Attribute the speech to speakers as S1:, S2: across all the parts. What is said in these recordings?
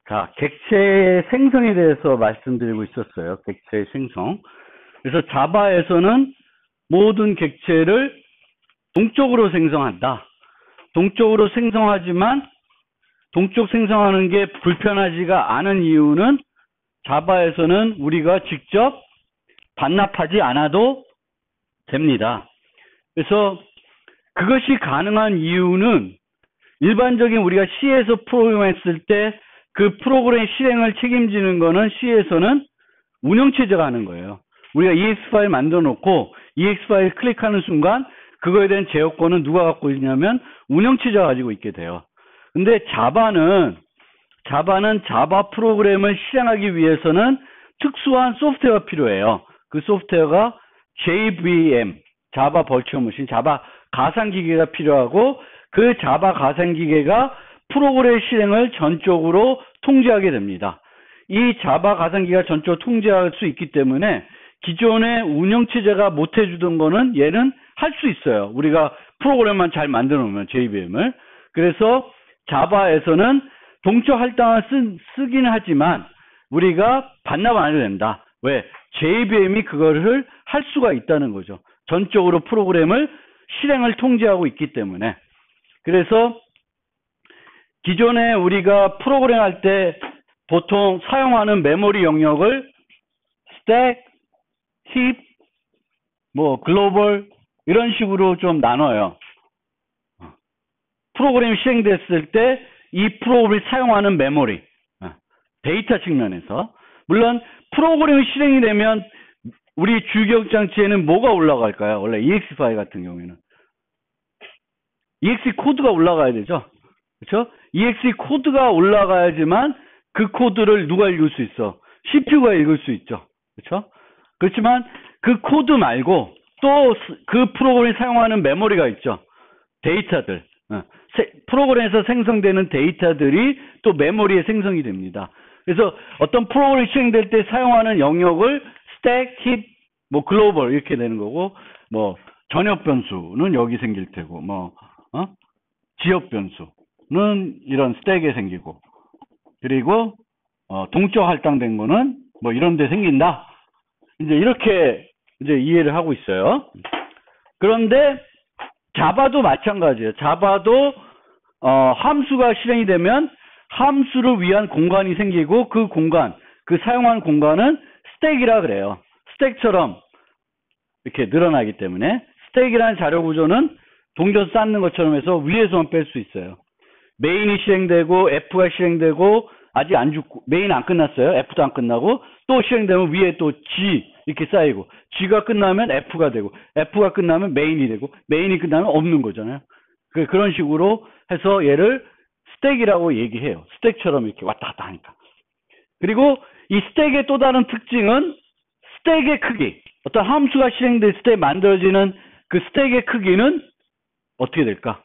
S1: 자, 객체 생성에 대해서 말씀드리고 있었어요. 객체 생성. 그래서 자바에서는 모든 객체를 동적으로 생성한다. 동적으로 생성하지만 동적 생성하는 게 불편하지가 않은 이유는 자바에서는 우리가 직접 반납하지 않아도 됩니다. 그래서 그것이 가능한 이유는 일반적인 우리가 C에서 프로그램했을 때 그 프로그램 실행을 책임지는 거는 C에서는 운영체제가 하는 거예요. 우리가 EX 파일 만들어 놓고 EX 파일 클릭하는 순간 그거에 대한 제어권은 누가 갖고 있냐면 운영체제가 가지고 있게 돼요. 근데 자바는 자바 프로그램을 실행하기 위해서는 특수한 소프트웨어가 필요해요. 그 소프트웨어가 JVM, 자바 버추얼 머신, 자바 가상기계가 필요하고 그 자바 가상기계가 프로그램 실행을 전적으로 통제하게 됩니다. 이 자바 가상기계가 전적으로 통제할 수 있기 때문에 기존의 운영체제가 못 해주던 거는 얘는 할 수 있어요. 우리가 프로그램만 잘 만들어 놓으면 JVM을. 그래서 자바에서는 동적 할당을 쓰긴 하지만 우리가 반납 안 해도 된다. 왜? JVM이 그거를 할 수가 있다는 거죠. 전적으로 프로그램을 실행을 통제하고 있기 때문에. 그래서 기존에 우리가 프로그램 할 때 보통 사용하는 메모리 영역을 스택, 힙, 글로벌 이런 식으로 좀 나눠요. 프로그램이 실행됐을 때 이 프로그램이 사용하는 메모리, 데이터 측면에서 물론 프로그램이 실행이 되면 우리 주기억 장치에는 뭐가 올라갈까요? 원래 EX 파일 같은 경우에는 EX 코드가 올라가야 되죠. 그렇죠? EX 코드가 올라가야지만 그 코드를 누가 읽을 수 있어? CPU가 읽을 수 있죠. 그렇죠? 그렇지만 그 코드 말고 또 그 프로그램이 사용하는 메모리가 있죠. 데이터들. 프로그램에서 생성되는 데이터들이 또 메모리에 생성이 됩니다. 그래서 어떤 프로그램이 실행될 때 사용하는 영역을 스택, 힙, 글로벌 이렇게 되는 거고, 전역 변수는 여기 생길 테고, 지역 변수는 이런 스택에 생기고, 그리고 동적 할당된 거는 이런 데 생긴다. 이제 이렇게 이제 이해를 하고 있어요. 그런데 자바도 마찬가지예요. 자바도 함수가 실행이 되면 함수를 위한 공간이 생기고 그 공간, 그 사용한 공간은 스택이라 그래요. 스택처럼 이렇게 늘어나기 때문에 스택이라는 자료 구조는 동전 쌓는 것처럼 해서 위에서만 뺄 수 있어요. 메인이 실행되고 F가 실행되고 아직 안 죽고 메인 안 끝났어요. F도 안 끝나고 또 실행되면 위에 또 G 이렇게 쌓이고 G가 끝나면 F가 되고 F가 끝나면 메인이 되고 메인이 끝나면 없는 거잖아요. 그런 식으로 해서 얘를 스택이라고 얘기해요. 스택처럼 이렇게 왔다 갔다 하니까. 그리고 이 스택의 또 다른 특징은 스택의 크기. 어떤 함수가 실행됐을 때 만들어지는 그 스택의 크기는 어떻게 될까?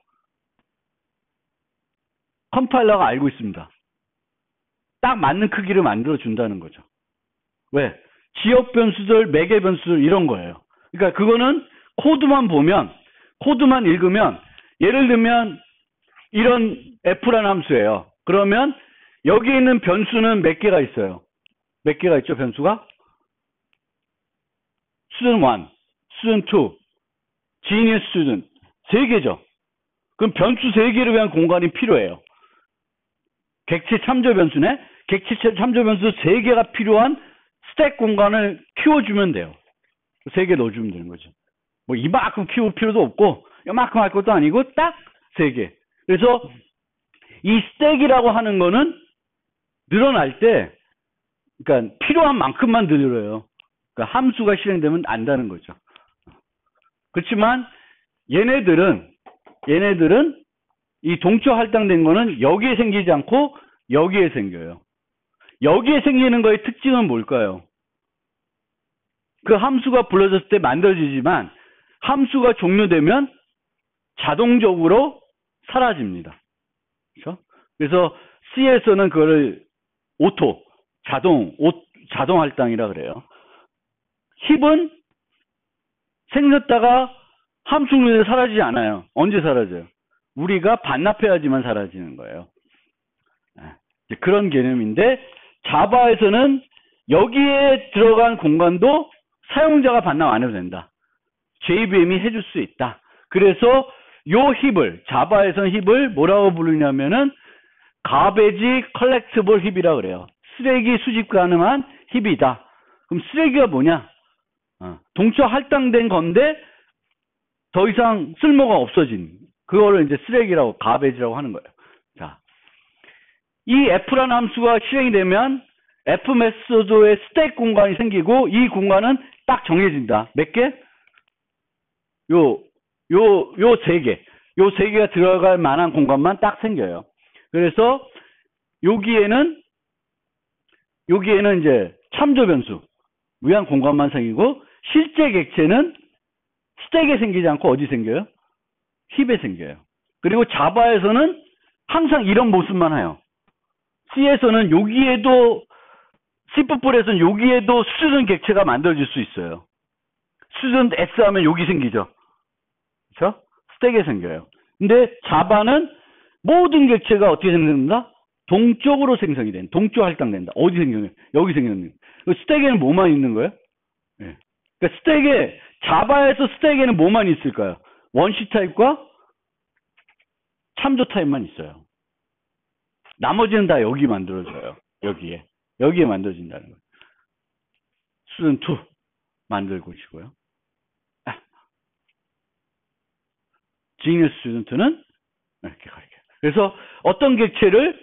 S1: 컴파일러가 알고 있습니다. 딱 맞는 크기를 만들어 준다는 거죠. 왜? 지역 변수들, 매개 변수들 이런 거예요. 그러니까 그거는 코드만 보면, 코드만 읽으면 예를 들면 이런 F라는 함수예요. 그러면 여기 있는 변수는 몇 개가 있어요? 몇 개가 있죠, 변수가? student 1, student 2, genius student 3개죠. 그럼 변수 3개를 위한 공간이 필요해요. 객체 참조 변수네? 객체 참조 변수 3개가 필요한 스택 공간을 키워주면 돼요. 3개 넣어주면 되는 거죠. 이만큼 키울 필요도 없고, 이만큼 할 것도 아니고, 딱 3개. 그래서 이 스택이라고 하는 거는 늘어날 때, 그러니까 필요한 만큼만 늘어요. 그러니까 함수가 실행되면 안다는 거죠. 그렇지만 얘네들은 이 동적 할당된 거는 여기에 생기지 않고 여기에 생겨요. 여기에 생기는 거의 특징은 뭘까요? 그 함수가 불러졌을 때 만들어지지만 함수가 종료되면 자동적으로 사라집니다. 그렇죠? 그래서 C에서는 그거를 자동 할당이라 그래요. 힙은 생겼다가 함수 종료돼 사라지지 않아요. 언제 사라져요? 우리가 반납해야지만 사라지는 거예요. 그런 개념인데 자바에서는 여기에 들어간 공간도 사용자가 반납 안 해도 된다. JVM이 해줄 수 있다. 그래서 요 힙을 자바에서는 힙을 뭐라고 부르냐면은 가베지 컬렉티블 힙이라 그래요. 쓰레기 수집 가능한 힙이다. 그럼 쓰레기가 뭐냐? 동처 할당된 건데 더 이상 쓸모가 없어진 그거를 이제 쓰레기라고 가베지라고 하는 거예요. 자, 이 F라는 함수가 실행이 되면 F 메소드의 스택 공간이 생기고 이 공간은 딱 정해진다. 몇 개? 요 세 개. 요 세 개가 들어갈 만한 공간만 딱 생겨요. 그래서 여기에는 이제 참조 변수 위한 공간만 생기고 실제 객체는 스택에 생기지 않고 어디 생겨요? 힙에 생겨요. 그리고 자바에서는 항상 이런 모습만 해요. C에서는 여기에도 C++에서는 여기에도 수준 객체가 만들어질 수 있어요. 수준 S 하면 여기 생기죠. 그렇죠? 스택에 생겨요. 근데 자바는 모든 객체가 어떻게 생긴다? 동쪽으로 생성이 된, 동쪽 할당된다. 어디 생겨요? 여기 생겼는. 스택에는 뭐만 있는 거예요? 네. 그러니까 자바에서 스택에는 뭐만 있을까요? 원시 타입과 참조 타입만 있어요. 나머지는 다 여기 만들어져요. 여기에 만들어진다는 거예요. 수준 2 만들고 있고요. 지니어스 스튜던트는 이렇게 가르쳐요. 그래서 어떤 객체를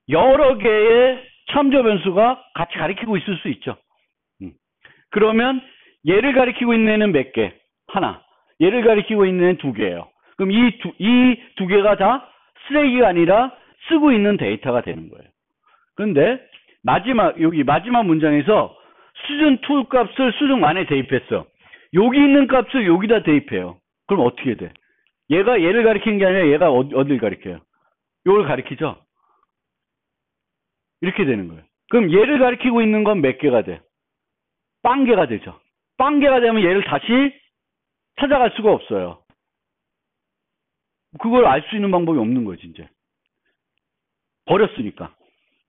S1: 여러 개의 참조 변수가 같이 가리키고 있을 수 있죠. 그러면 얘를 가리키고 있는 애는 몇 개? 하나. 얘를 가리키고 있는 애는 2개예요. 그럼 이 두 개가 다 쓰레기가 아니라 쓰고 있는 데이터가 되는 거예요. 그런데 여기 마지막 문장에서 수준 2 값을 수준 1에 대입했어. 여기 있는 값을 여기다 대입해요. 그럼 어떻게 돼? 얘가 얘를 가리키는 게 아니라 얘가 어디를 가리켜요? 요걸 가리키죠? 이렇게 되는 거예요. 그럼 얘를 가리키고 있는 건 몇 개가 돼? 빵개가 되죠. 빵개가 되면 얘를 다시 찾아갈 수가 없어요. 그걸 알 수 있는 방법이 없는 거지, 이제. 버렸으니까.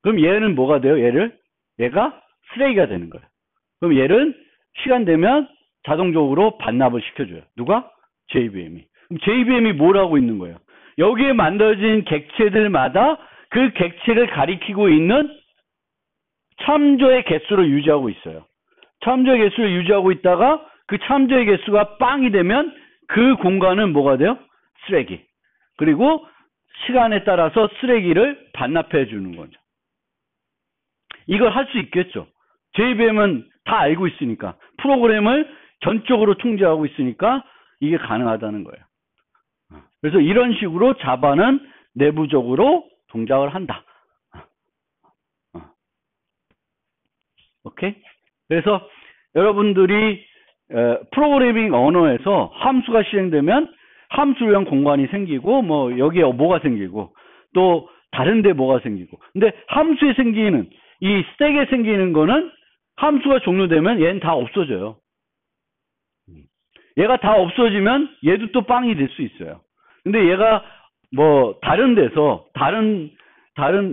S1: 그럼 얘는 뭐가 돼요? 얘가 쓰레기가 되는 거예요. 그럼 얘는 시간 되면 자동적으로 반납을 시켜줘요. 누가? JVM이. 그럼 JVM이 뭘 하고 있는 거예요? 여기에 만들어진 객체들마다 그 객체를 가리키고 있는 참조의 개수를 유지하고 있어요. 참조의 개수를 유지하고 있다가 그 참조의 개수가 빵이 되면 그 공간은 뭐가 돼요? 쓰레기. 그리고 시간에 따라서 쓰레기를 반납해 주는 거죠. 이걸 할 수 있겠죠. JVM은 다 알고 있으니까 프로그램을 전적으로 통제하고 있으니까 이게 가능하다는 거예요. 그래서 이런 식으로 자바는 내부적으로 동작을 한다. 오케이? 그래서 여러분들이 프로그래밍 언어에서 함수가 실행되면 함수형 공간이 생기고 뭐 여기에 뭐가 생기고 또 다른 데 뭐가 생기고 근데 함수에 생기는 이 스택에 생기는 거는 함수가 종료되면 얘는 다 없어져요. 얘가 다 없어지면 얘도 또 빵이 될 수 있어요. 근데 얘가 뭐 다른 데서 다른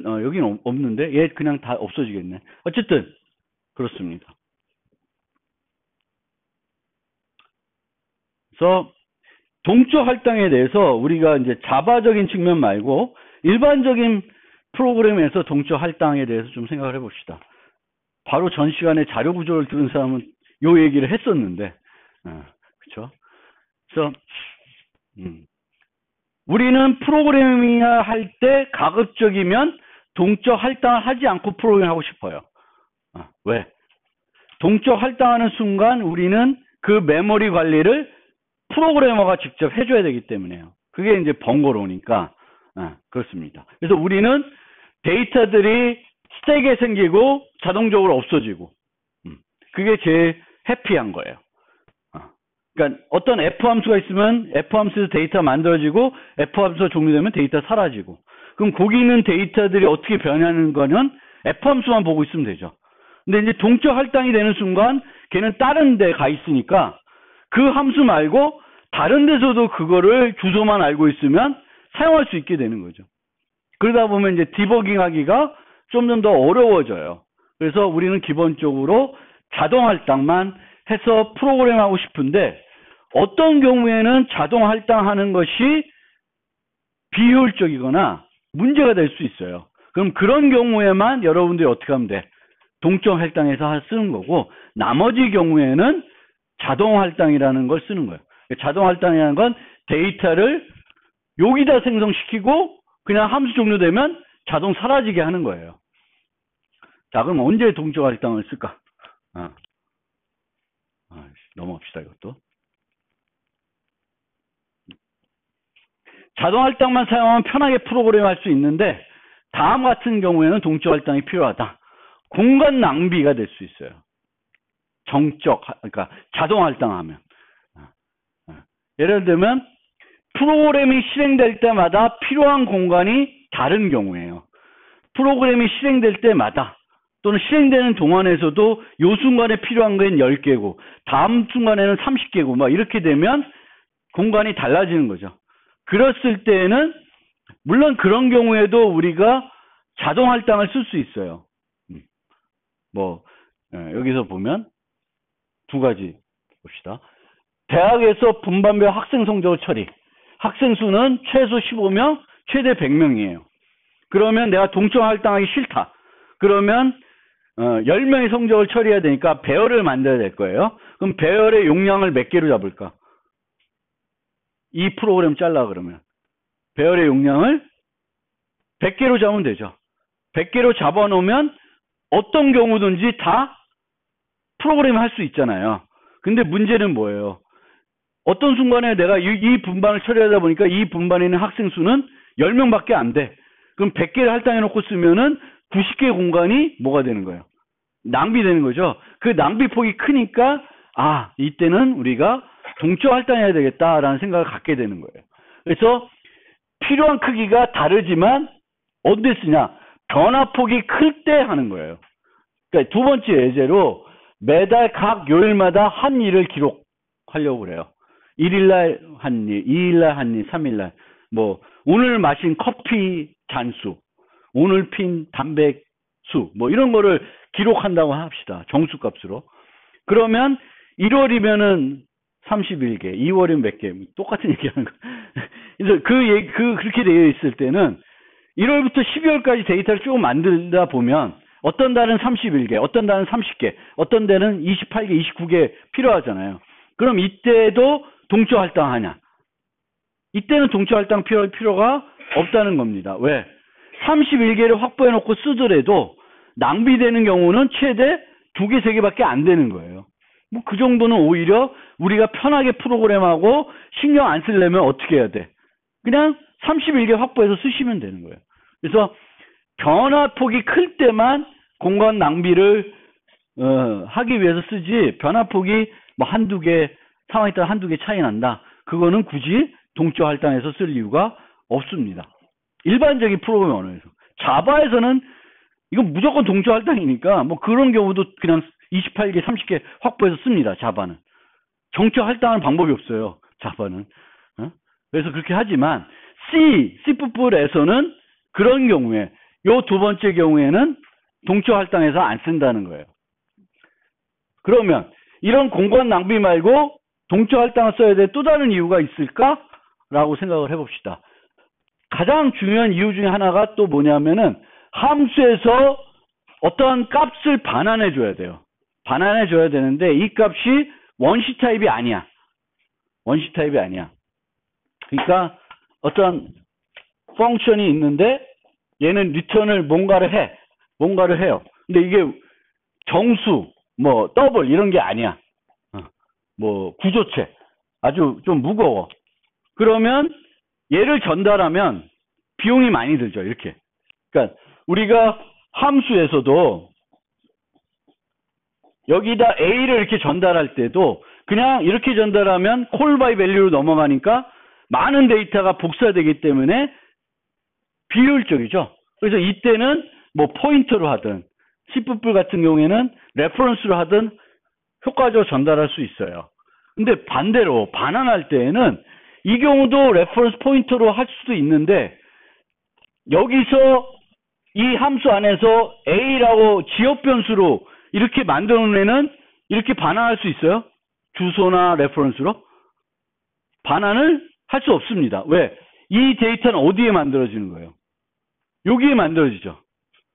S1: 여기는 없는데 얘 그냥 다 없어지겠네. 어쨌든 그렇습니다. 그래서 동적 할당에 대해서 우리가 이제 자바적인 측면 말고 일반적인 프로그램에서 동적 할당에 대해서 좀 생각을 해봅시다. 바로 전 시간에 자료 구조를 들은 사람은 요 얘기를 했었는데, 그렇죠? 그래서 우리는 프로그래밍 할 때 가급적이면 동적 할당을 하지 않고 프로그램 하고 싶어요. 왜? 동적 할당하는 순간 우리는 그 메모리 관리를 프로그래머가 직접 해줘야 되기 때문에요. 그게 이제 번거로우니까 그렇습니다. 그래서 우리는 데이터들이 스택에 생기고 자동적으로 없어지고 그게 제일 해피한 거예요. 그러니까 어떤 F 함수가 있으면 F 함수에서 데이터 만들어지고 F 함수가 종료되면 데이터 사라지고 그럼 거기 있는 데이터들이 어떻게 변하는 거는 F 함수만 보고 있으면 되죠. 근데 이제 동적 할당이 되는 순간 걔는 다른 데 가 있으니까 그 함수 말고 다른 데서도 그거를 주소만 알고 있으면 사용할 수 있게 되는 거죠. 그러다 보면 이제 디버깅 하기가 좀 더 어려워져요. 그래서 우리는 기본적으로 자동 할당만 해서 프로그램하고 싶은데 어떤 경우에는 자동 할당하는 것이 비효율적이거나 문제가 될 수 있어요. 그럼 그런 경우에만 여러분들이 어떻게 하면 돼? 동적 할당해서 쓰는 거고 나머지 경우에는 자동 할당이라는 걸 쓰는 거예요. 자동 할당이라는 건 데이터를 여기다 생성시키고 그냥 함수 종료되면 자동 사라지게 하는 거예요. 자, 그럼 언제 동적 할당을 쓸까? 넘어갑시다, 이것도. 자동 할당만 사용하면 편하게 프로그램할 수 있는데 다음 같은 경우에는 동적 할당이 필요하다. 공간 낭비가 될 수 있어요. 그러니까 자동 할당하면. 예를 들면 프로그램이 실행될 때마다 필요한 공간이 다른 경우에요. 프로그램이 실행될 때마다 또는 실행되는 동안에서도 요 순간에 필요한 건 10개고 다음 순간에는 30개고 막 이렇게 되면 공간이 달라지는 거죠. 그랬을 때에는 물론 그런 경우에도 우리가 자동 할당을 쓸 수 있어요. 여기서 보면 두 가지 봅시다. 대학에서 분반별 학생 성적을 처리. 학생 수는 최소 15명, 최대 100명이에요. 그러면 내가 동적 할당하기 싫다. 그러면 10명의 성적을 처리해야 되니까 배열을 만들어야 될 거예요. 그럼 배열의 용량을 몇 개로 잡을까? 이 프로그램 잘라 그러면 배열의 용량을 100개로 잡으면 되죠. 100개로 잡아놓으면 어떤 경우든지 다 프로그램을 할 수 있잖아요. 근데 문제는 뭐예요? 어떤 순간에 내가 이 분반을 처리하다 보니까 이 분반에 있는 학생 수는 10명밖에 안 돼. 그럼 100개를 할당해 놓고 쓰면은 90개 공간이 뭐가 되는 거예요? 낭비되는 거죠. 그 낭비 폭이 크니까 이때는 우리가 동적 할당해야 되겠다라는 생각을 갖게 되는 거예요. 그래서 필요한 크기가 다르지만 언제 쓰냐? 변화폭이 클 때 하는 거예요. 그러니까 두 번째 예제로 매달 각 요일마다 한 일을 기록하려고 그래요. 1일날 한 일, 2일날 한 일, 3일날 오늘 마신 커피 잔수, 오늘 핀 담배 수, 이런 거를 기록한다고 합시다. 정수값으로. 그러면 1월이면은 31개, 2월이면 몇 개, 똑같은 얘기하는 거. 그래서 그렇게 되어 있을 때는 1월부터 12월까지 데이터를 쭉 만들다 보면 어떤 달은 31개, 어떤 달은 30개, 어떤 데는 28개, 29개 필요하잖아요. 그럼 이때도 동적 할당하냐? 이때는 동적 할당 필요가 없다는 겁니다. 왜? 31개를 확보해 놓고 쓰더라도 낭비되는 경우는 최대 2개, 3개밖에 안 되는 거예요. 그 정도는 오히려 우리가 편하게 프로그램하고 신경 안 쓰려면 어떻게 해야 돼? 그냥 31개 확보해서 쓰시면 되는 거예요. 그래서 변화폭이 클 때만 공간 낭비를 하기 위해서 쓰지 변화폭이 한두 개 상황에 따라 한두 개 차이 난다. 그거는 굳이 동적 할당해서 쓸 이유가 없습니다. 일반적인 프로그램 언어에서. 자바에서는 이건 무조건 동적 할당이니까 그런 경우도 그냥 28개, 30개 확보해서 씁니다. 자바는. 정적 할당하는 방법이 없어요. 자바는. 그래서 그렇게 하지만 C++에서는 그런 경우에 요 두 번째 경우에는 동적 할당해서 안 쓴다는 거예요. 그러면 이런 공간 낭비 말고 동적 할당을 써야 될 또 다른 이유가 있을까? 라고 생각을 해봅시다. 가장 중요한 이유 중에 하나가 또 뭐냐면은 함수에서 어떠한 값을 반환해 줘야 돼요. 반환해 줘야 되는데 이 값이 원시 타입이 아니야. 원시 타입이 아니야. 그러니까 어떤 펑션이 있는데 얘는 리턴을 뭔가를 해요. 근데 이게 정수, 더블 이런 게 아니야. 구조체. 아주 좀 무거워. 그러면 얘를 전달하면 비용이 많이 들죠. 이렇게. 그러니까 우리가 함수에서도 여기다 A를 이렇게 전달할 때도 그냥 이렇게 전달하면 콜 바이 밸류로 넘어가니까 많은 데이터가 복사되기 때문에 비효율적이죠. 그래서 이때는 포인터로 하든 C++ 같은 경우에는 레퍼런스로 하든 효과적으로 전달할 수 있어요. 근데 반대로 반환할 때에는 이 경우도 레퍼런스 포인터로 할 수도 있는데 여기서 이 함수 안에서 A라고 지역 변수로 이렇게 만들어 놓은 애는 이렇게 반환할 수 있어요? 주소나 레퍼런스로? 반환을 할 수 없습니다. 왜? 이 데이터는 어디에 만들어지는 거예요? 여기에 만들어지죠.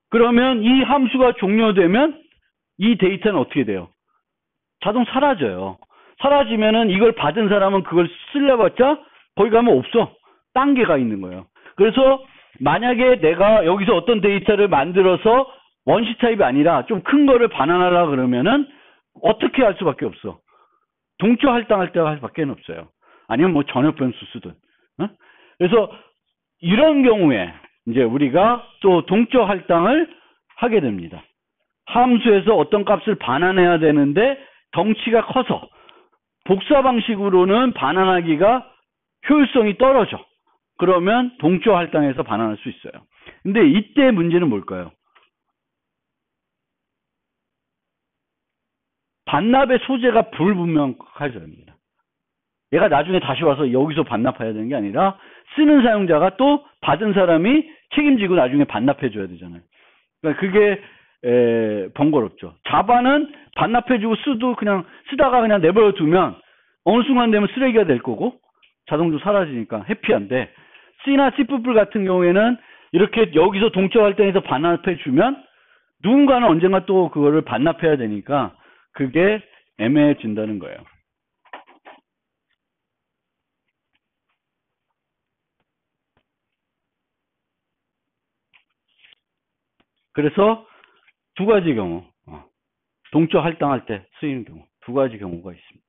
S1: 그러면 이 함수가 종료되면 이 데이터는 어떻게 돼요? 자동 사라져요. 사라지면은 이걸 받은 사람은 그걸 쓸려봤자 거기 가면 없어. 딴 게가 있는 거예요. 그래서 만약에 내가 여기서 어떤 데이터를 만들어서 원시 타입이 아니라 좀 큰 거를 반환하라 그러면은 어떻게 할 수밖에 없어. 동조 할당할 때가 밖에 없어요. 아니면 뭐 전역 변수 쓰든. 어? 그래서 이런 경우에 이제 우리가 또 동조 할당을 하게 됩니다. 함수에서 어떤 값을 반환해야 되는데 덩치가 커서 복사 방식으로는 반환하기가 효율성이 떨어져. 그러면 동조 할당해서 반환할 수 있어요. 근데 이때 문제는 뭘까요? 반납의 소재가 불분명해집니다. 얘가 나중에 다시 와서 여기서 반납해야 되는 게 아니라 쓰는 사용자가 또 받은 사람이 책임지고 나중에 반납해줘야 되잖아요. 그러니까 그게 번거롭죠. 자바는 반납해주고 쓰다가 그냥 내버려 두면 어느 순간 되면 쓰레기가 될 거고 자동적으로 사라지니까 해피한데, C나 C++ 같은 경우에는 이렇게 여기서 동적 할당해서 반납해주면 누군가는 언젠가 또 그거를 반납해야 되니까 그게 애매해진다는 거예요. 그래서 두 가지 경우, 동적 할당할 때 쓰이는 경우 두 가지 경우가 있습니다.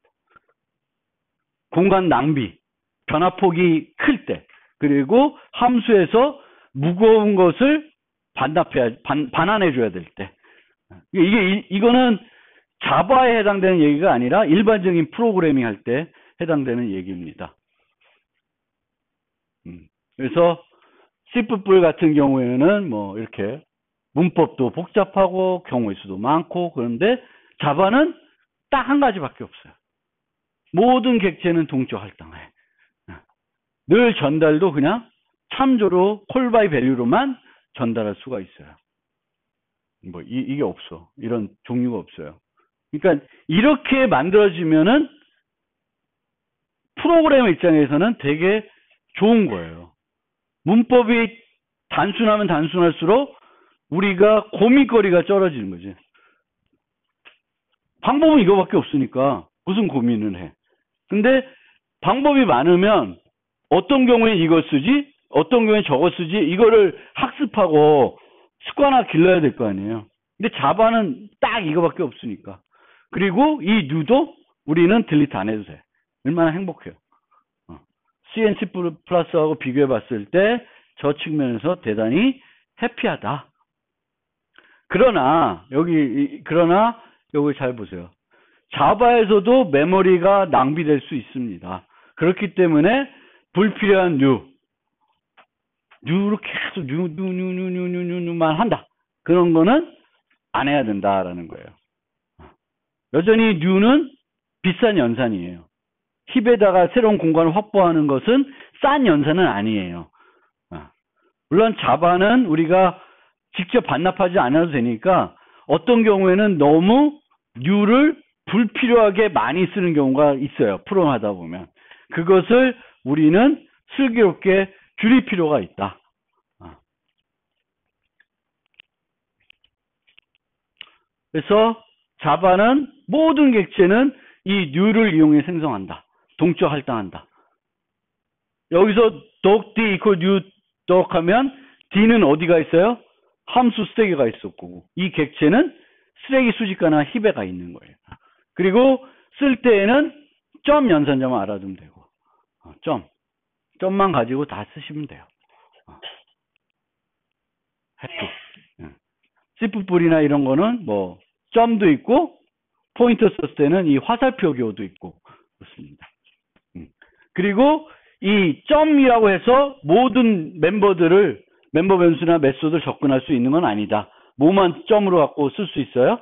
S1: 공간 낭비, 변화폭이 클 때, 그리고 함수에서 무거운 것을 반환해줘야 될 때. 이거는 자바에 해당되는 얘기가 아니라 일반적인 프로그래밍 할 때 해당되는 얘기입니다. 그래서 C++ 같은 경우에는 뭐 이렇게 문법도 복잡하고 경우의 수도 많고, 그런데 자바는 딱 한 가지밖에 없어요. 모든 객체는 동적 할당해. 늘 전달도 그냥 참조로 콜 바이 밸류로만 전달할 수가 있어요. 뭐 이게 없어. 이런 종류가 없어요. 그러니까 이렇게 만들어지면은 프로그래머 입장에서는 되게 좋은 거예요. 문법이 단순하면 단순할수록 우리가 고민거리가 떨어지는 거지. 방법은 이거밖에 없으니까 무슨 고민을 해. 근데 방법이 많으면 어떤 경우에 이거 쓰지? 어떤 경우에 저거 쓰지? 이거를 학습하고 습관화 길러야 될 거 아니에요. 근데 자바는 딱 이거밖에 없으니까. 그리고 이 뉴도 우리는 딜리트 안 해도 돼. 얼마나 행복해요. CNC 플러스하고 비교해 봤을 때 저 측면에서 대단히 해피하다. 그러나 여기 잘 보세요. 자바에서도 메모리가 낭비될 수 있습니다. 그렇기 때문에 불필요한 뉴로 계속 뉴만 한다. 그런 거는 안 해야 된다라는 거예요. 여전히 뉴는 비싼 연산이에요. 힙에다가 새로운 공간을 확보하는 것은 싼 연산은 아니에요. 물론 자바는 우리가 직접 반납하지 않아도 되니까 어떤 경우에는 너무 뉴를 불필요하게 많이 쓰는 경우가 있어요. 프로그램하다 보면. 그것을 우리는 슬기롭게 줄일 필요가 있다. 그래서 자바는 모든 객체는 이 뉴를 이용해 생성한다. 동적 할당한다. 여기서 doc_d equal new doc 하면 d는 어디가 있어요? 함수 쓰레기가 있었고, 이 객체는 쓰레기 수집가나 힙에 가 있는 거예요. 그리고 쓸 때에는 점 연산자만 알아두면 되고, 점만 가지고 다 쓰시면 돼요. C++이나 이런 거는 뭐 점도 있고 포인터 썼을 때는 이 화살표교도 있고 그렇습니다. 그리고 이 점이라고 해서 모든 멤버 변수나 메소드를 접근할 수 있는 건 아니다. 뭐만 점으로 갖고 쓸 수 있어요?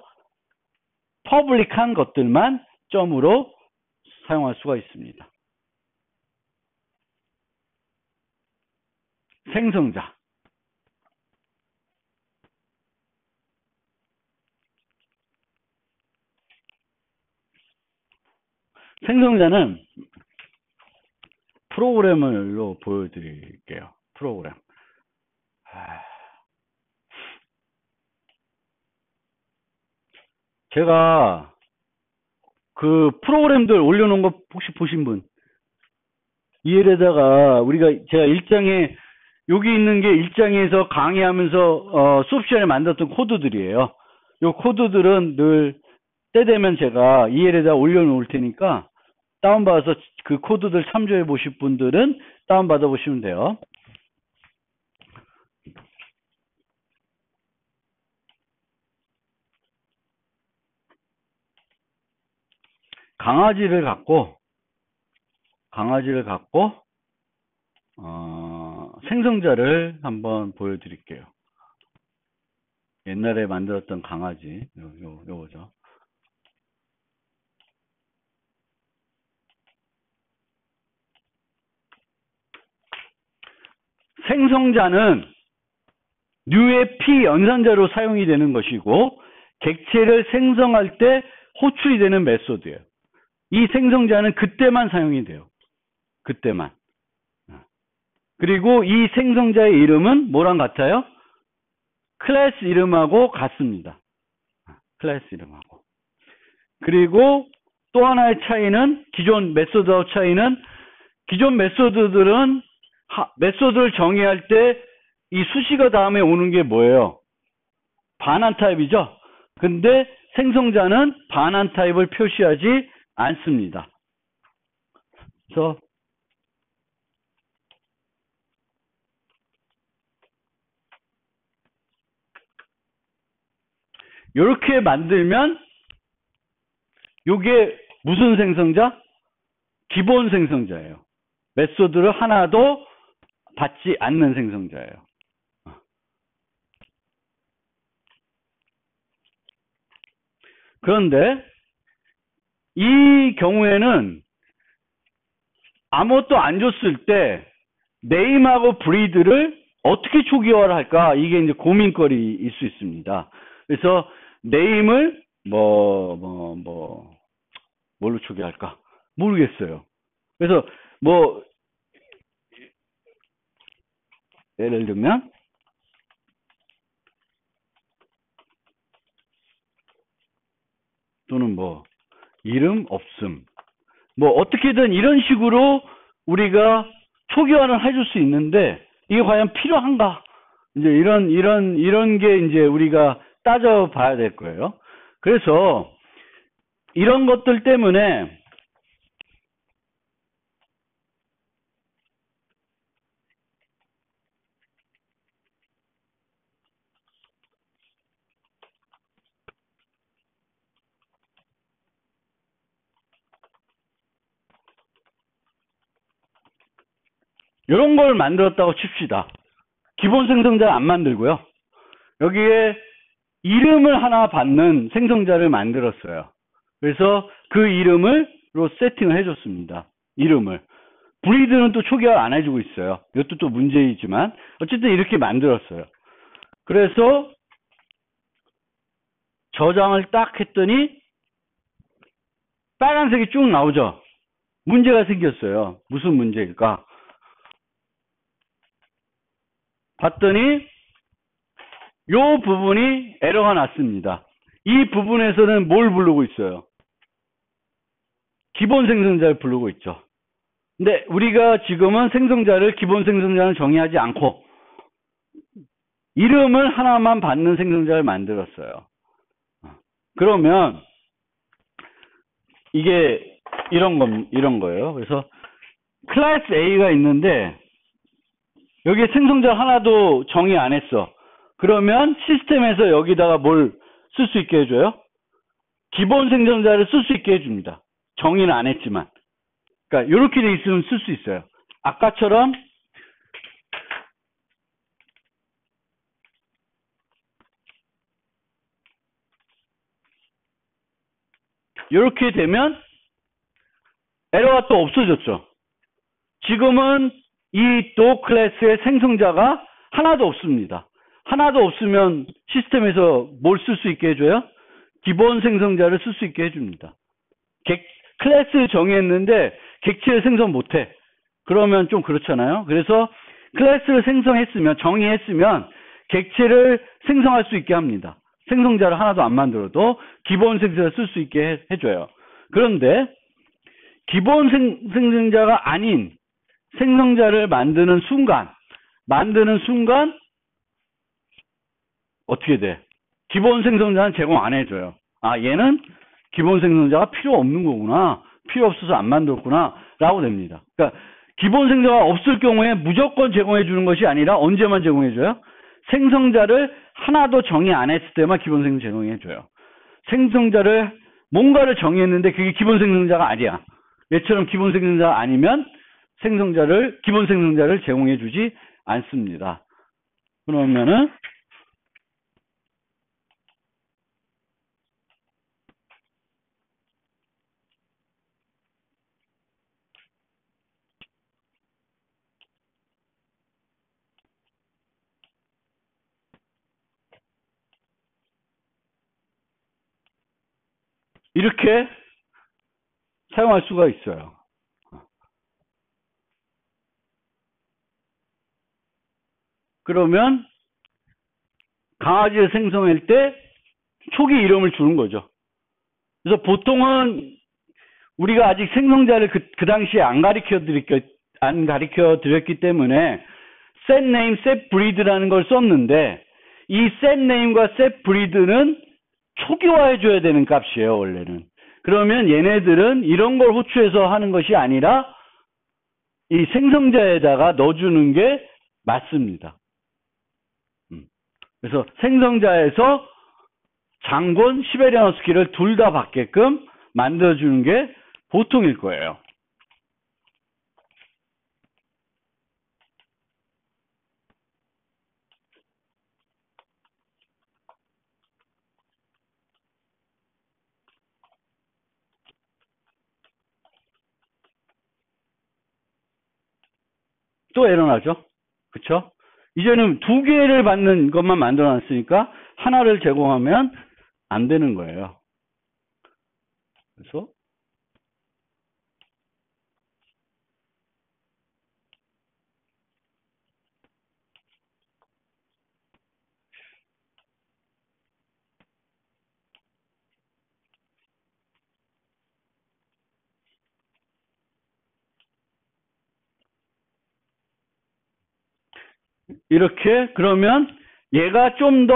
S1: 퍼블릭한 것들만 점으로 사용할 수가 있습니다. 생성자. 생성자는 프로그램을로 보여드릴게요. 프로그램. 제가 그 프로그램들 올려놓은 거 혹시 보신 분? EL에다가 제가 일장에 여기 있는 게 일장에서 강의하면서 수업 시간에 만들었던 코드들이에요. 이 코드들은 늘 때 되면 제가 EL에다 올려놓을 테니까 다운받아서 그 코드들 참조해 보실 분들은 다운받아 보시면 돼요. 강아지를 갖고 생성자를 한번 보여드릴게요. 옛날에 만들었던 강아지 요거죠. 생성자는 뉴의 P 연산자로 사용이 되는 것이고 객체를 생성할 때 호출이 되는 메소드예요. 이 생성자는 그때만 사용이 돼요. 그때만. 그리고 이 생성자의 이름은 뭐랑 같아요? 클래스 이름하고 같습니다. 클래스 이름하고. 그리고 또 하나의 차이는 기존 메소드와 차이는 기존 메소드들은 메소드를 정의할 때 이 수식어 다음에 오는 게 뭐예요? 반환 타입이죠. 근데 생성자는 반환 타입을 표시하지 않습니다. 그래서 이렇게 만들면 이게 무슨 생성자? 기본 생성자예요. 메소드를 하나도 받지 않는 생성자예요. 그런데 이 경우에는 아무것도 안 줬을 때 네임하고 브리드를 어떻게 초기화를 할까? 이게 이제 고민거리일 수 있습니다. 그래서 네임을 뭘로 초기화할까? 모르겠어요. 그래서 예를 들면 또는 이름 없음 어떻게든 이런 식으로 우리가 초기화를 해줄 수 있는데 이게 과연 필요한가? 이제 이런 게 이제 우리가 따져봐야 될 거예요. 그래서 이런 것들 때문에 이런 걸 만들었다고 칩시다. 기본 생성자를 안 만들고요. 여기에 이름을 하나 받는 생성자를 만들었어요. 그래서 그 이름으로 세팅을 해줬습니다. 이름을. 브리드는 또 초기화 안 해주고 있어요. 이것도 또 문제이지만 어쨌든 이렇게 만들었어요. 그래서 저장을 딱 했더니 빨간색이 쭉 나오죠. 문제가 생겼어요. 무슨 문제일까? 봤더니 요 부분이 에러가 났습니다. 이 부분에서는 뭘 부르고 있어요? 기본 생성자를 부르고 있죠. 근데 우리가 지금은 기본 생성자를 정의하지 않고 이름을 하나만 받는 생성자를 만들었어요. 그러면 이게 이런 거예요. 그래서 클래스 A가 있는데 여기에 생성자 하나도 정의 안 했어. 그러면 시스템에서 여기다가 뭘 쓸 수 있게 해줘요? 기본 생성자를 쓸 수 있게 해줍니다. 정의는 안 했지만. 그러니까 이렇게 돼 있으면 쓸 수 있어요. 아까처럼 이렇게 되면 에러가 또 없어졌죠. 지금은 이 도 클래스의 생성자가 하나도 없습니다. 하나도 없으면 시스템에서 뭘 쓸 수 있게 해줘요? 기본 생성자를 쓸 수 있게 해줍니다. 클래스 정의했는데 객체를 생성 못해. 그러면 좀 그렇잖아요. 그래서 클래스를 생성했으면, 정의했으면 객체를 생성할 수 있게 합니다. 생성자를 하나도 안 만들어도 기본 생성자를 쓸 수 있게 해줘요. 그런데 기본 생성자가 아닌 생성자를 만드는 순간 어떻게 돼? 기본 생성자는 제공 안 해줘요. 아, 얘는 기본 생성자가 필요 없는 거구나. 필요 없어서 안 만들었구나. 라고 됩니다. 그러니까 기본 생성자가 없을 경우에 무조건 제공해 주는 것이 아니라 언제만 제공해 줘요? 생성자를 하나도 정의 안 했을 때만 기본 생성자 제공해 줘요. 생성자를 뭔가를 정의했는데 그게 기본 생성자가 아니야. 얘처럼 기본 생성자가 아니면 기본 생성자를 제공해 주지 않습니다. 그러면은 이렇게 사용할 수가 있어요. 그러면 강아지를 생성할 때 초기 이름을 주는 거죠. 그래서 보통은 우리가 아직 생성자를 그 당시에 안 가르쳐 드렸기 때문에 set name, set breed라는 걸 썼는데 이 set name과 set breed는 초기화해 줘야 되는 값이에요, 원래는. 그러면 얘네들은 이런 걸 호출해서 하는 것이 아니라 이 생성자에다가 넣어주는 게 맞습니다. 그래서 생성자에서 장군, 시베리안 허스키를 둘 다 받게끔 만들어주는 게 보통일 거예요. 또 에러 나죠? 그쵸? 이제는 두 개를 받는 것만 만들어 놨으니까 하나를 제공하면 안 되는 거예요. 그래서 이렇게 그러면 얘가 좀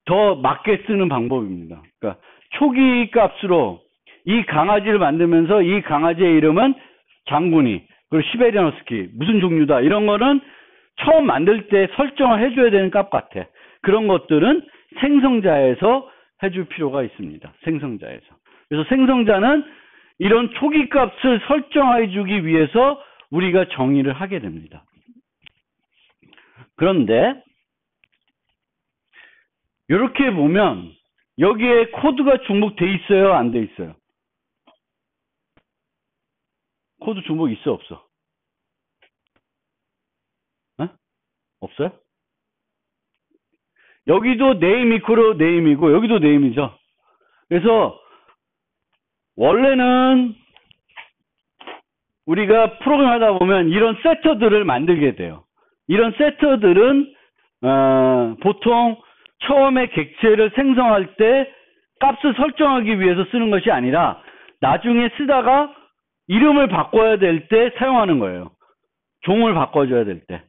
S1: 더 맞게 쓰는 방법입니다. 그러니까 초기 값으로 이 강아지를 만들면서 이 강아지의 이름은 장군이, 그리고 시베리안 허스키, 무슨 종류다, 이런 거는 처음 만들 때 설정을 해줘야 되는 값 같아. 그런 것들은 생성자에서 해줄 필요가 있습니다. 생성자에서. 그래서 생성자는 이런 초기 값을 설정해 주기 위해서 우리가 정의를 하게 됩니다. 그런데 이렇게 보면 여기에 코드가 중복돼 있어요, 안 돼 있어요? 코드 중복 있어, 없어? 어? 없어요? 여기도 네임 이퀄로 네임이고 여기도 네임이죠. 그래서 원래는 우리가 프로그램 하다 보면 이런 세터들을 만들게 돼요. 이런 세터들은 보통 처음에 객체를 생성할 때 값을 설정하기 위해서 쓰는 것이 아니라 나중에 쓰다가 이름을 바꿔야 될 때 사용하는 거예요. 종을 바꿔줘야 될 때.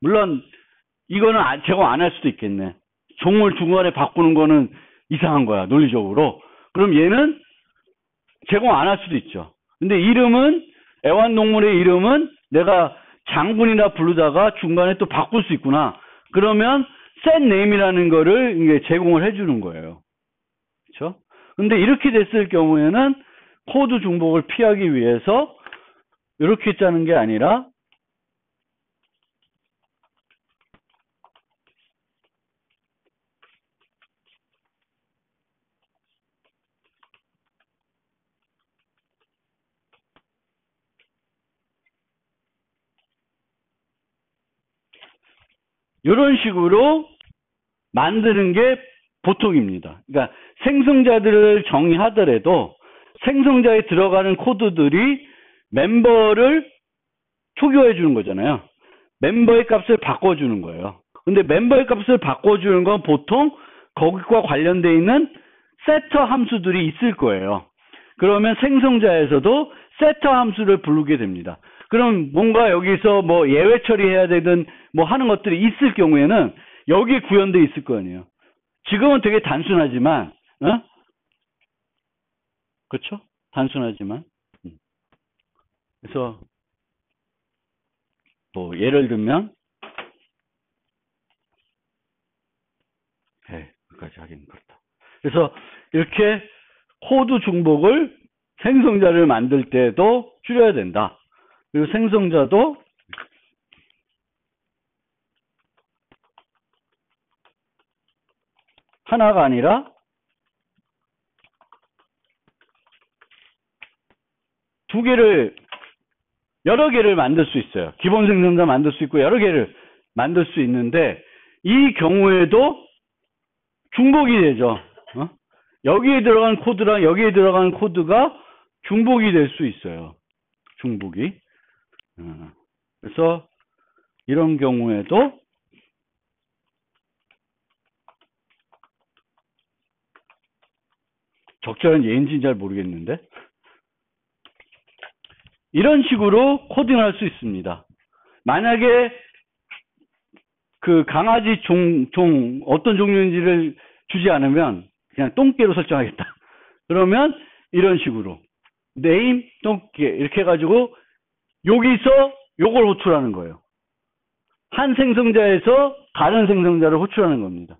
S1: 물론 이거는 제공 안 할 수도 있겠네. 종을 중간에 바꾸는 거는 이상한 거야, 논리적으로. 그럼 얘는 제공 안 할 수도 있죠. 근데 이름은, 애완동물의 이름은 내가 장군이나 부르다가 중간에 또 바꿀 수 있구나. 그러면 set name이라는 거를 이제 제공을 해주는 거예요. 그렇죠? 근데 이렇게 됐을 경우에는 코드 중복을 피하기 위해서 이렇게 짜는 게 아니라 이런 식으로 만드는 게 보통입니다. 그러니까 생성자들을 정의하더라도 생성자에 들어가는 코드들이 멤버를 초기화해 주는 거잖아요. 멤버의 값을 바꿔주는 거예요. 근데 멤버의 값을 바꿔주는 건 보통 거기과 관련되어 있는 세터 함수들이 있을 거예요. 그러면 생성자에서도 세터 함수를 부르게 됩니다. 그럼 뭔가 여기서 뭐 예외 처리해야 되든 뭐 하는 것들이 있을 경우에는 여기에 구현되어 있을 거 아니에요. 지금은 되게 단순하지만, 그렇죠? 단순하지만. 그래서 뭐 예를 들면 여기까지 하긴 그렇다. 그래서 이렇게 코드 중복을 생성자를 만들 때도 줄여야 된다. 그리고 생성자도 하나가 아니라 두 개를, 여러 개를 만들 수 있어요. 기본 생성자 만들 수 있고 여러 개를 만들 수 있는데 이 경우에도 중복이 되죠. 여기에 들어간 코드랑 여기에 들어간 코드가 중복이 될 수 있어요. 중복이. 그래서 이런 경우에도 적절한 예인지는 잘 모르겠는데 이런 식으로 코딩을 할 수 있습니다. 만약에 그 강아지 종 어떤 종류인지를 주지 않으면 그냥 똥개로 설정하겠다. 그러면 이런 식으로 name 똥개 이렇게 해가지고 여기서 요걸 호출하는 거예요. 한 생성자에서 다른 생성자를 호출하는 겁니다.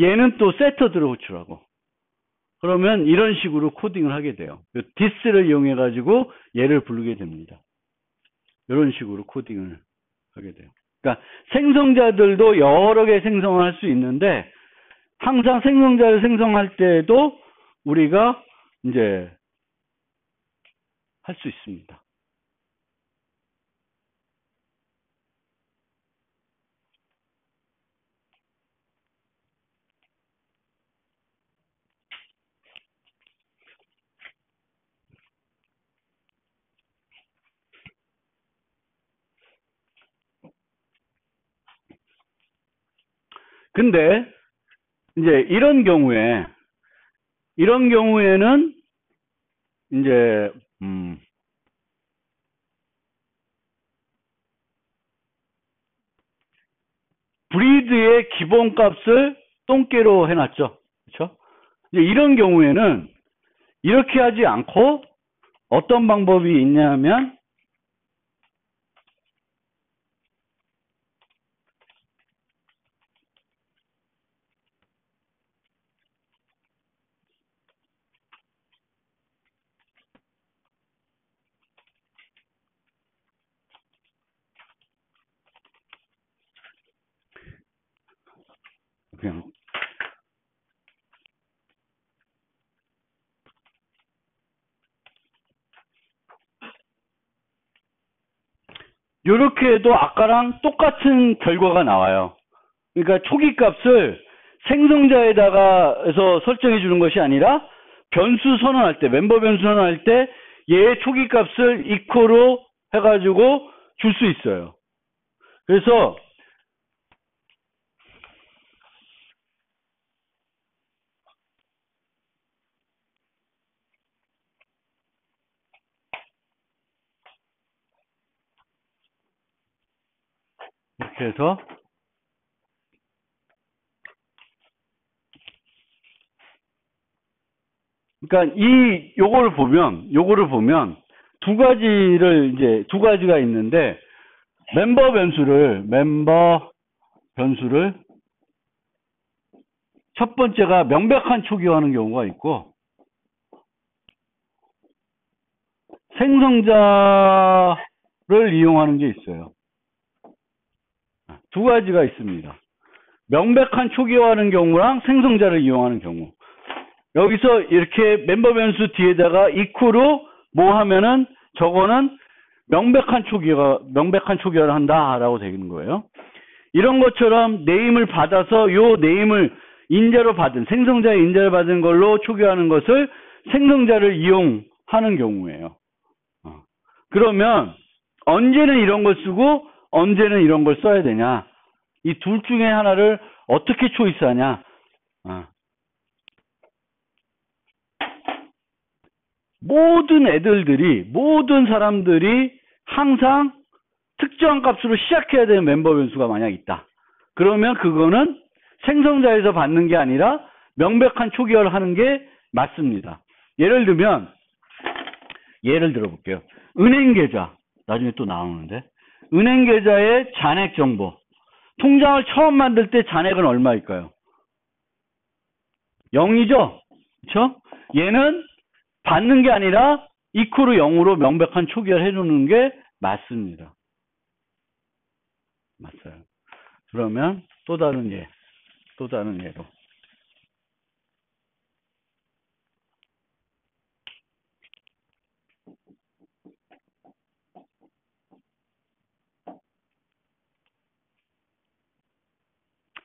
S1: 얘는 또 세터들을 호출하고. 그러면 이런 식으로 코딩을 하게 돼요. this를 이용해 가지고 얘를 부르게 됩니다. 이런 식으로 코딩을 하게 돼요. 그러니까 생성자들도 여러 개 생성을 할 수 있는데 항상 생성자를 생성할 때도 우리가 이제 할 수 있습니다. 근데 이제 이런 경우에는 이제 브리드의 기본값을 똥개로 해놨죠. 그렇죠? 이런 경우에는 이렇게 하지 않고 어떤 방법이 있냐면 그냥 이렇게 해도 아까랑 똑같은 결과가 나와요. 그러니까 초기 값을 생성자에다가 해서 설정해 주는 것이 아니라 변수 선언할 때, 멤버 변수 선언할 때 얘의 초기 값을 equal로 해가지고 줄 수 있어요. 그래서 이렇게 해서 그러니까 요거를 보면 두 가지가 있는데 멤버 변수를 첫 번째가 명백한 초기화하는 경우가 있고 생성자를 이용하는 게 있어요. 두 가지가 있습니다. 명백한 초기화하는 경우랑 생성자를 이용하는 경우. 여기서 이렇게 멤버 변수 뒤에다가 equal로 뭐 하면은 저거는 명백한 초기화를 한다라고 되는 거예요. 이런 것처럼 네임을 받아서 요 네임을 인자로 받은 생성자의 인자를 받은 걸로 초기화하는 것을 생성자를 이용하는 경우예요. 그러면 언제는 이런 걸 쓰고 언제는 이런 걸 써야 되냐? 이 둘 중에 하나를 어떻게 초이스하냐? 모든 사람들이 항상 특정한 값으로 시작해야 되는 멤버 변수가 만약 있다. 그러면 그거는 생성자에서 받는 게 아니라 명백한 초기화를 하는 게 맞습니다. 예를 들어볼게요. 은행 계좌. 나중에 또 나오는데. 은행 계좌의 잔액 정보. 통장을 처음 만들 때 잔액은 얼마일까요? 0이죠? 그쵸? 얘는 받는 게 아니라 이퀄을 0으로 명백한 초기화를 해주는 게 맞습니다. 맞아요. 그러면 또 다른 예로.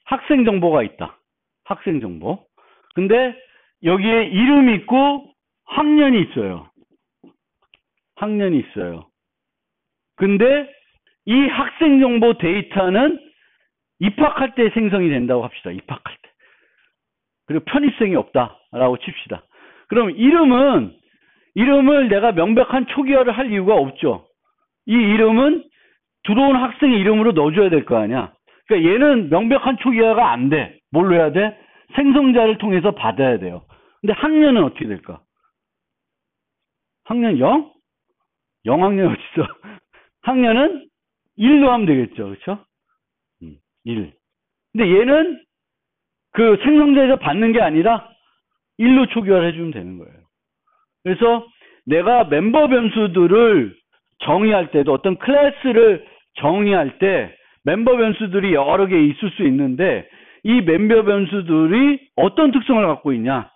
S1: 학생 정보가 있다. 학생 정보. 근데 여기에 이름이 있고 학년이 있어요. 학년이 있어요. 근데 이 학생 정보 데이터는 입학할 때 생성이 된다고 합시다. 입학할 때. 그리고 편입생이 없다라고 칩시다. 그럼 이름을 내가 명백한 초기화를 할 이유가 없죠. 이 이름은 들어온 학생의 이름으로 넣어줘야 될 거 아니야. 그러니까 얘는 명백한 초기화가 안 돼. 뭘로 해야 돼? 생성자를 통해서 받아야 돼요. 근데 학년은 어떻게 될까? 학년 0? 0학년 어딨어? 학년은 1로 하면 되겠죠. 그렇죠? 1. 근데 얘는 그 생성자에서 받는 게 아니라 1로 초기화를 해주면 되는 거예요. 그래서 내가 멤버 변수들을 정의할 때도 어떤 클래스를 정의할 때 멤버 변수들이 여러 개 있을 수 있는데 이 멤버 변수들이 어떤 특성을 갖고 있냐?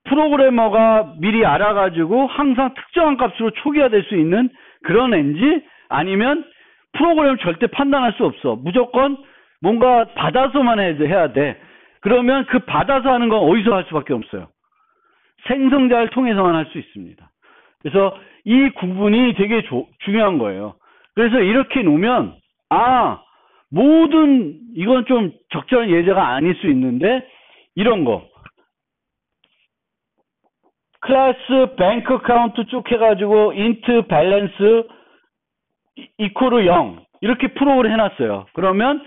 S1: 프로그래머가 미리 알아가지고 항상 특정한 값으로 초기화될 수 있는 그런 앤지 아니면 프로그램을 절대 판단할 수 없어. 무조건 뭔가 받아서만 해야 돼. 그러면 그 받아서 하는 건 어디서 할 수밖에 없어요. 생성자를 통해서만 할 수 있습니다. 그래서 이 구분이 되게 중요한 거예요. 그래서 이렇게 놓으면 이건 좀 적절한 예제가 아닐 수 있는데 이런 거 클래스 뱅크 어카운트 쭉 해가지고 인트 밸런스 이퀄 0 이렇게 프로그램 해놨어요. 그러면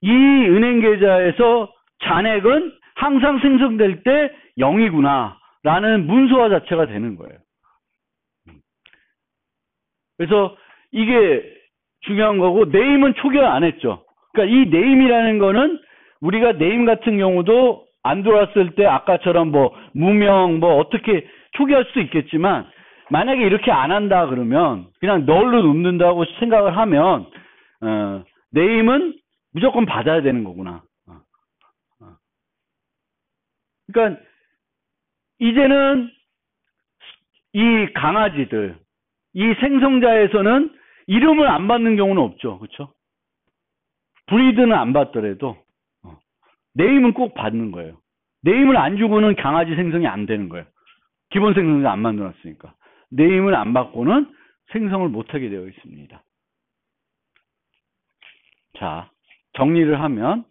S1: 이 은행 계좌에서 잔액은 항상 생성될 때 0이구나 라는 문서화 자체가 되는 거예요. 그래서 이게 중요한 거고 네임은 초기화 안 했죠. 그러니까 이 네임이라는 거는 우리가 네임 같은 경우도 안 들어왔을 때 아까처럼 뭐 무명 뭐 어떻게 초기화할 수도 있겠지만 만약에 이렇게 안 한다 그러면 그냥 널로 놓는다고 생각을 하면 네임은 무조건 받아야 되는 거구나. 그러니까 이제는 이 강아지들 이 생성자에서는 이름을 안 받는 경우는 없죠. 그렇죠? 브리드는 안 받더라도 네임은 꼭 받는 거예요. 네임을 안 주고는 강아지 생성이 안 되는 거예요. 기본 생성자 안 만들어놨으니까. 네임을 안 받고는 생성을 못하게 되어 있습니다. 자, 정리를 하면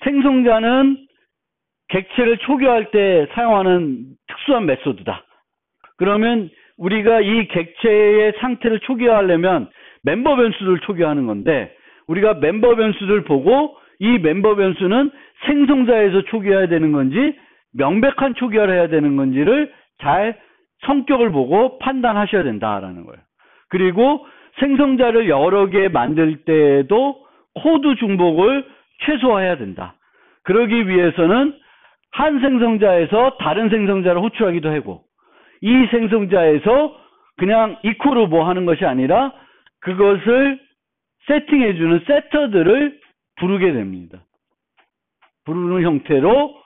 S1: 생성자는 객체를 초기화할 때 사용하는 특수한 메소드다. 그러면 우리가 이 객체의 상태를 초기화하려면 멤버 변수를 초기화하는 건데 우리가 멤버 변수를 보고 이 멤버 변수는 생성자에서 초기화해야 되는 건지 명백한 초기화를 해야 되는 건지를 잘 성격을 보고 판단하셔야 된다라는 거예요. 그리고 생성자를 여러 개 만들 때에도 코드 중복을 최소화해야 된다. 그러기 위해서는 한 생성자에서 다른 생성자를 호출하기도 하고 이 생성자에서 그냥 이퀄로 뭐 하는 것이 아니라 그것을 세팅해주는 세터들을 부르게 됩니다. 부르는 형태로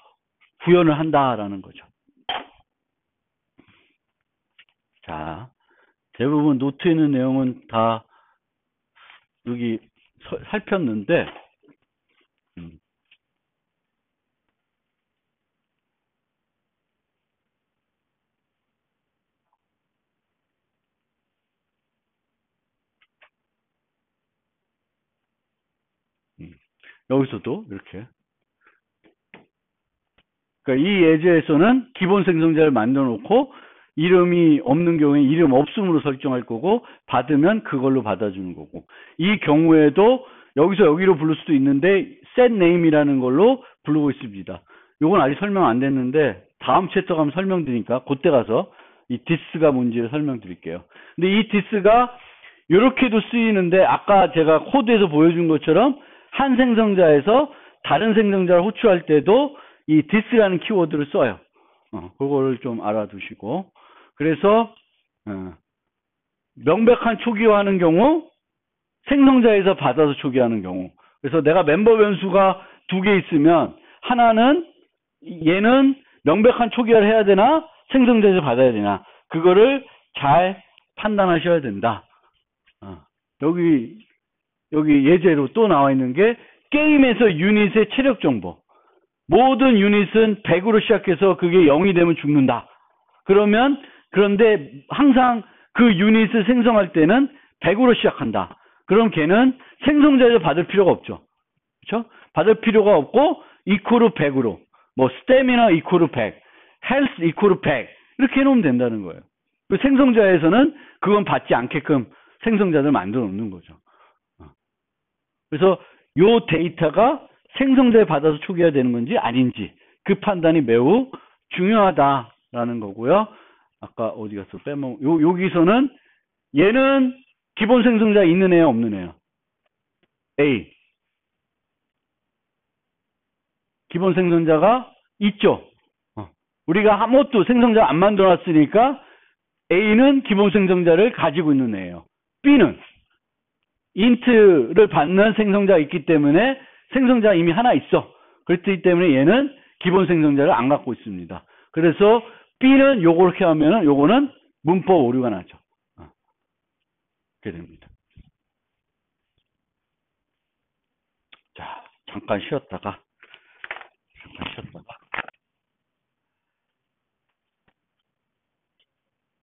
S1: 구현을 한다라는 거죠. 자, 대부분 노트에 있는 내용은 다 여기 살폈는데 여기서도 이렇게. 그러니까 이 예제에서는 기본 생성자를 만들어 놓고 이름이 없는 경우에 이름 없음으로 설정할 거고 받으면 그걸로 받아주는 거고 이 경우에도 여기서 여기로 부를 수도 있는데 set name이라는 걸로 부르고 있습니다. 요건 아직 설명 안 됐는데 다음 챕터 가면 설명드리니까 그때 가서 이 this가 뭔지를 설명드릴게요. 근데 이 this가 이렇게도 쓰이는데 아까 제가 코드에서 보여준 것처럼 한 생성자에서 다른 생성자를 호출할 때도 이 this라는 키워드를 써요. 그거를 좀 알아두시고 그래서 명백한 초기화하는 경우 생성자에서 받아서 초기화하는 경우 그래서 내가 멤버 변수가 두 개 있으면 하나는 얘는 명백한 초기화를 해야 되나 생성자에서 받아야 되나 그거를 잘 판단하셔야 된다. 여기 예제로 또 나와 있는 게 게임에서 유닛의 체력 정보 모든 유닛은 100으로 시작해서 그게 0이 되면 죽는다. 그런데 항상 그 유닛을 생성할 때는 100으로 시작한다. 그럼 걔는 생성자에서 받을 필요가 없죠. 그렇죠? 받을 필요가 없고 이퀄 100으로 뭐 스태미나 이퀄 100, 헬스 이퀄 100 이렇게 해놓으면 된다는 거예요. 그 생성자에서는 그건 받지 않게끔 생성자들 만들어 놓는 거죠. 그래서 요 데이터가 생성자에 받아서 초기화되는 건지 아닌지 그 판단이 매우 중요하다라는 거고요. 아까 어디 갔어? 여기서는 얘는 기본 생성자 있는 애야 없는 애야? A. 기본 생성자가 있죠. 우리가 아무것도 생성자 안 만들어놨으니까 A는 기본 생성자를 가지고 있는 애예요. B는 int를 받는 생성자가 있기 때문에 생성자가 이미 하나 있어. 그렇기 때문에 얘는 기본 생성자를 안 갖고 있습니다. 그래서 B는 요렇게 하면은 요거는 문법 오류가 나죠. 이렇게 됩니다. 자, 잠깐 쉬었다가